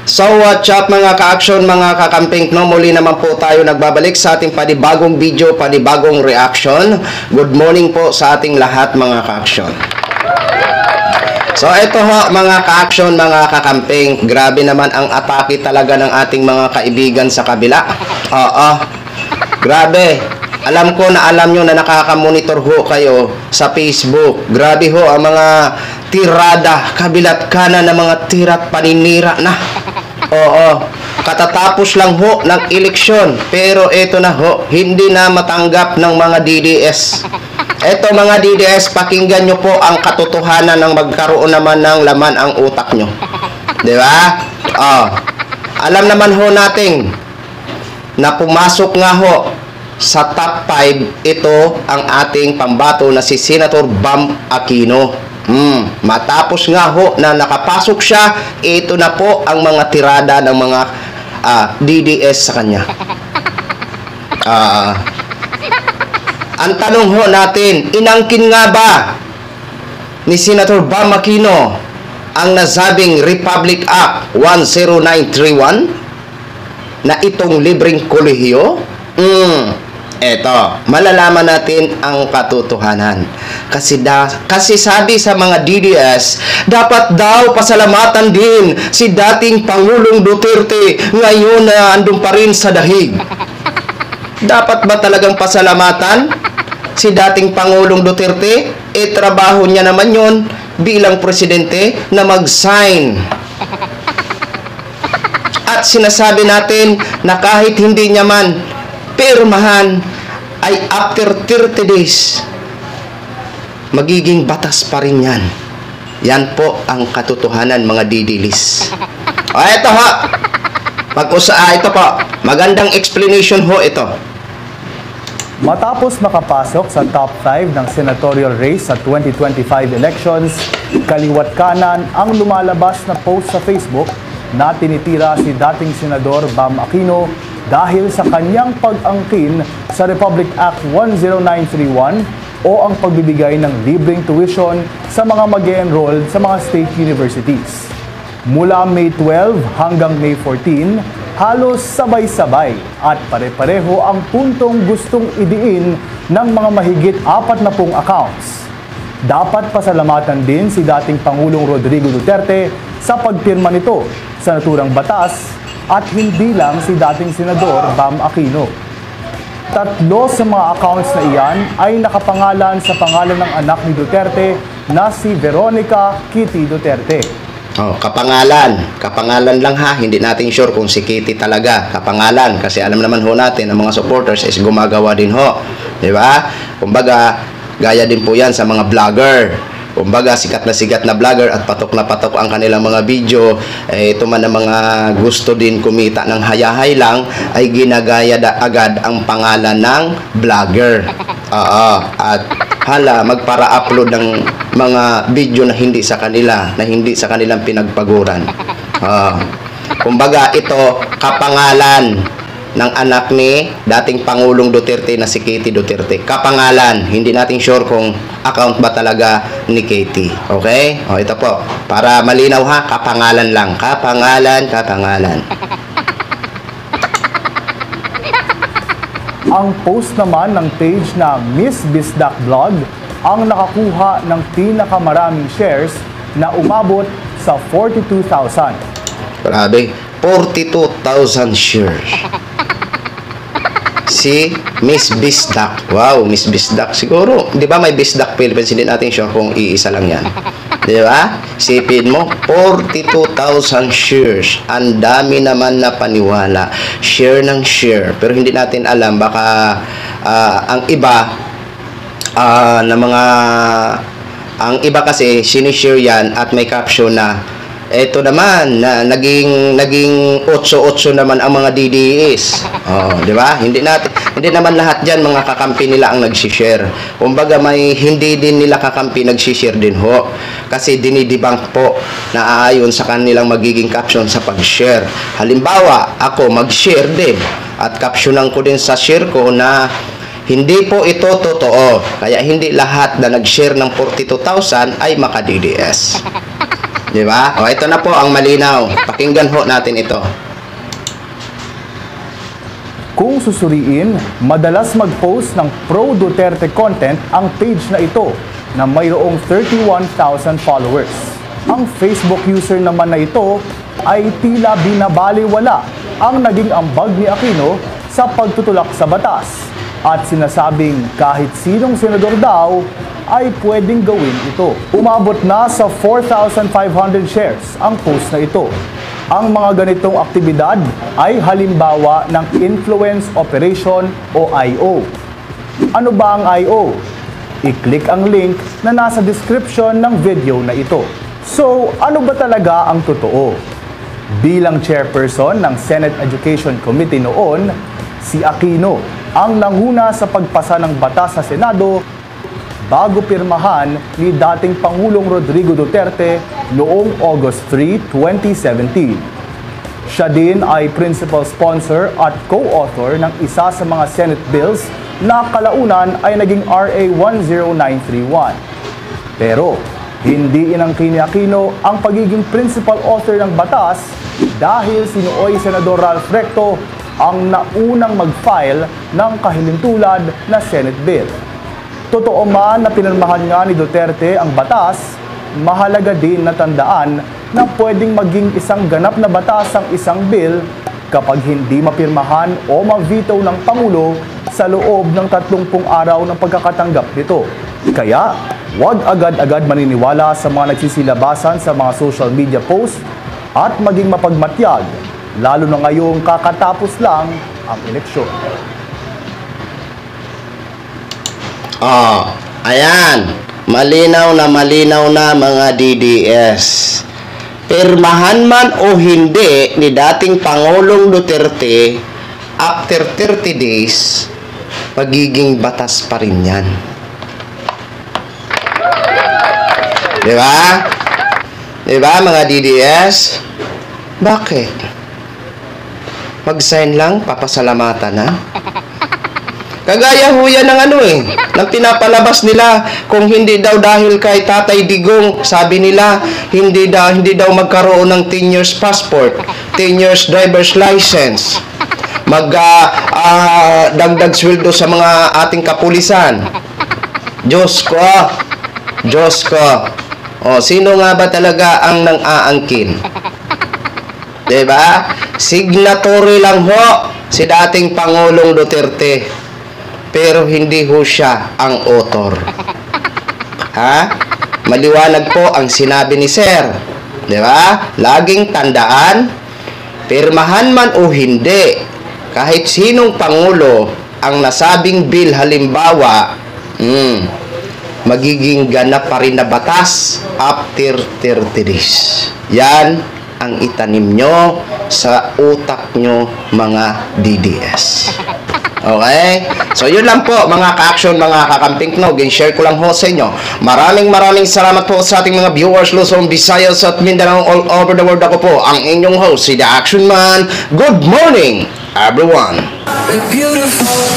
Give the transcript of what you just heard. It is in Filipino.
So what's up mga ka-action, mga kakamping, no? Muli naman po tayo nagbabalik sa ating panibagong video, panibagong reaction. Good morning po sa ating lahat mga ka-action. So ito ho mga ka-action, mga kakamping, grabe naman ang atake talaga ng ating mga kaibigan sa kabila. Oo, grabe. Alam ko na alam nyo na nakaka-monitor ho kayo sa Facebook. Grabe ho ang mga tirada, kabilat kanan ng mga tirat paninira na. Oo, katatapos lang ho ng eleksyon, pero ito na ho, hindi na matanggap ng mga DDS. Ito mga DDS, pakinggan nyo po ang katotohanan ng magkaroon naman ng laman ang utak nyo. Di ba? Alam naman ho natin na pumasok nga ho sa top 5 ito ang ating pambato na si Senator Bam Aquino. Matapos nga ho na nakapasok siya, ito na po ang mga tirada ng mga DDS sa kanya. Ang tanong ho natin, inangkin nga ba ni Senator Bam Aquino ang nasabing Republic Act 10931 na itong libreng kolehiyo? Eto, malalaman natin ang katotohanan. Kasi sabi sa mga DDS, dapat daw pasalamatan din si dating Pangulong Duterte ngayon na andun pa rin sa dahig. Dapat ba talagang pasalamatan si dating Pangulong Duterte? Trabaho niya naman yon bilang presidente na mag-sign. At sinasabi natin na kahit hindi niya man pirmahan, ay after 30 days magiging batas pa rin yan. Yan po ang katotohanan mga didilis. Ito ho, ito po, magandang explanation ho ito. Matapos makapasok sa top 5 ng senatorial race sa 2025 elections, kaliwat kanan ang lumalabas na post sa Facebook na tinitira si dating Senador Bam Aquino dahil sa kanyang pag-angkin sa Republic Act 10931 o ang pagbibigay ng libreng tuition sa mga mag-e-enroll sa mga state universities. Mula May 12 hanggang May 14, halos sabay-sabay at pare-pareho ang puntong gustong idiin ng mga mahigit 40 accounts. Dapat pasalamatan din si dating Pangulong Rodrigo Duterte sa pagpirma nito sa naturang batas at hindi lang si dating Senador Bam Aquino. 3 sa mga accounts na iyan ay nakapangalan sa pangalan ng anak ni Duterte na si Veronica Kitty Duterte. Kapangalan lang ha, hindi natin sure kung si Kitty talaga, kapangalan, kasi alam naman ho natin ang mga supporters is gumagawa din ho, di ba? Kumbaga, gaya din po yan sa mga vlogger. Kumbaga, sikat na vlogger at patok na patok ang kanilang mga video. Ito man ang mga gusto din kumita ng hayahay lang, ay ginagaya agad ang pangalan ng vlogger. At magpara-upload ng mga video na hindi sa kanilang pinagpaguran. Kumbaga, ito kapangalan ng anak ni dating Pangulong Duterte na si Kitty Duterte. Kapangalan, hindi natin sure kung account ba talaga ni Kitty. Okay? Ito po, para malinaw ha, kapangalan lang. Kapangalan. Ang post naman ng page na Miss Bisdak Vlog ang nakakuha ng pinakamaraming shares na umabot sa 42,000. Grabe, 42,000 shares. Si Miss Bisdak. Wow, Miss Bisdak. Siguro, di ba may Bisdak Philippines? Hindi natin sure kung iisa lang yan. Di ba? Sipin mo, 42,000 shares. Ang dami naman na paniwala. Share ng share. Pero hindi natin alam, baka ang iba ang iba kasi sinishare yan at may caption na ito naman na naging 8-8 naman ang mga DDS. Di ba? Hindi naman lahat diyan mga kakampi nila ang nagsi-share. Kumbaga may hindi din nila kakampi nagsi-share din ho. Kasi dinidebunk po na ayon sa kanilang magiging caption sa pag-share. Halimbawa, ako mag-share din at captionan ko din sa share ko na hindi po ito totoo. Kaya hindi lahat na nag-share ng 42,000 ay maka-DDS. Di ba? O, ito na po ang malinaw. Pakinggan ho natin ito. Kung susuriin, madalas mag-post ng pro-Duterte content ang page na ito na mayroong 31,000 followers. Ang Facebook user naman na ito ay tila binabaliwala ang naging ambag ni Aquino sa pagtutulak sa batas at sinasabing kahit sinong senador daw ay pwedeng gawin ito. Umabot na sa 4,500 shares ang post na ito. Ang mga ganitong aktibidad ay halimbawa ng Influence Operation o IO. Ano ba ang IO? I-click ang link na nasa description ng video na ito. So, ano ba talaga ang totoo? Bilang chairperson ng Senate Education Committee noon, si Aquino ang nanguna sa pagpasa ng batas sa Senado bago pirmahan ni dating Pangulong Rodrigo Duterte noong August 3, 2017. Siya din ay principal sponsor at co-author ng isa sa mga Senate bills na kalaunan ay naging RA 10931. Pero hindi inangkin ni Aquino ang pagiging principal author ng batas dahil sinuoy Senador Ralph Recto ang naunang mag-file ng kahilintulad na Senate bill. Totoo man na pinirmahan nga ni Duterte ang batas, mahalaga din na tandaan na pwedeng maging isang ganap na batas ang isang bill kapag hindi mapirmahan o ma-veto ng Pangulo sa loob ng 30 araw ng pagkakatanggap nito. Kaya, huwag agad-agad maniniwala sa mga nagsisilabasan sa mga social media posts at maging mapagmatyag, lalo na ngayong kakatapos lang ang eleksyon. Ayan. Malinaw na mga DDS. Pirmahan man o hindi ni dating Pangulong Duterte, after 30 days, magiging batas pa rin yan. Diba? Diba mga DDS? Bakit? Mag-sign lang, papasalamatan na. Kagaya ho yan ng ng pinapalabas nila kung hindi daw dahil kay Tatay Digong, sabi nila hindi daw magkaroon ng 10 years passport, 10 years driver's license, dagdag sweldo sa mga ating kapulisan. Diyos ko. O, sino nga ba talaga ang nang-aangkin? Diba? Signatory lang ho si dating Pangulong Duterte. Pero hindi ho siya ang author. Ha? Maliwanag po ang sinabi ni Sir. Di ba? Laging tandaan, pirmahan man o hindi, kahit sinong Pangulo ang nasabing bill halimbawa, magiging ganap pa rin na batas after 30 days. Yan ang itanim nyo sa utak nyo mga DDS. Okay? So, yun lang po mga ka-action, mga kakamping knog. share ko lang ho sa inyo. Maraming salamat po sa ating mga viewers Luzon, Visayas at Mindanao all over the world. Ako po ang inyong host, si The Action Man. Good morning, everyone! Beautiful.